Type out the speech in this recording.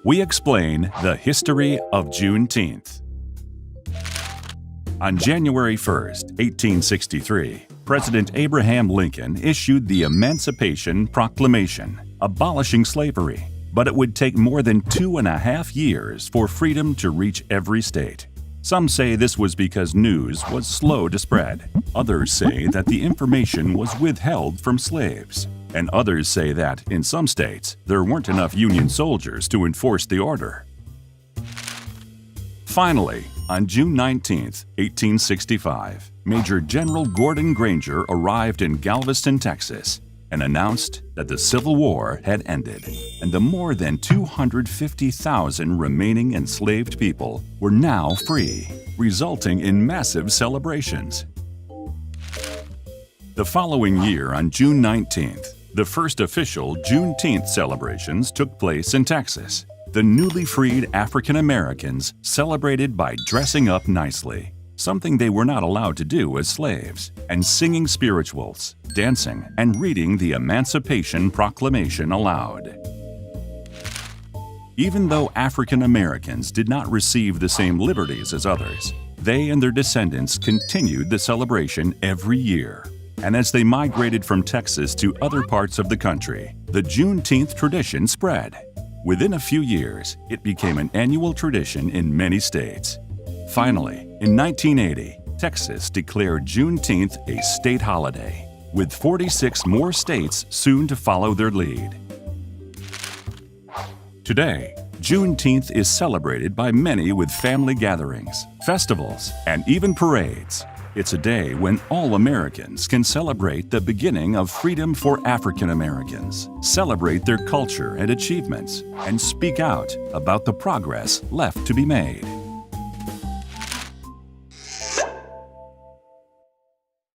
we explain the history of Juneteenth. On January 1, 1863, President Abraham Lincoln issued the Emancipation Proclamation, abolishing slavery, but it would take more than 2.5 years for freedom to reach every state. Some say this was because news was slow to spread. Others say that the information was withheld from slaves. And others say that, in some states, there weren't enough Union soldiers to enforce the order. Finally, on June 19, 1865, Major General Gordon Granger arrived in Galveston, Texas, and announced that the Civil War had ended, and the more than 250,000 remaining enslaved people were now free, resulting in massive celebrations. The following year, on June 19th, the first official Juneteenth celebrations took place in Texas. The newly freed African Americans celebrated by dressing up nicely, something they were not allowed to do as slaves, and singing spirituals, dancing, and reading the Emancipation Proclamation aloud. Even though African Americans did not receive the same liberties as others, they and their descendants continued the celebration every year. And as they migrated from Texas to other parts of the country, the Juneteenth tradition spread. Within a few years, it became an annual tradition in many states. Finally, in 1980, Texas declared Juneteenth a state holiday, with 46 more states soon to follow their lead. Today, Juneteenth is celebrated by many with family gatherings, festivals, and even parades. It's a day when all Americans can celebrate the beginning of freedom for African Americans, celebrate their culture and achievements, and speak out about the progress left to be made.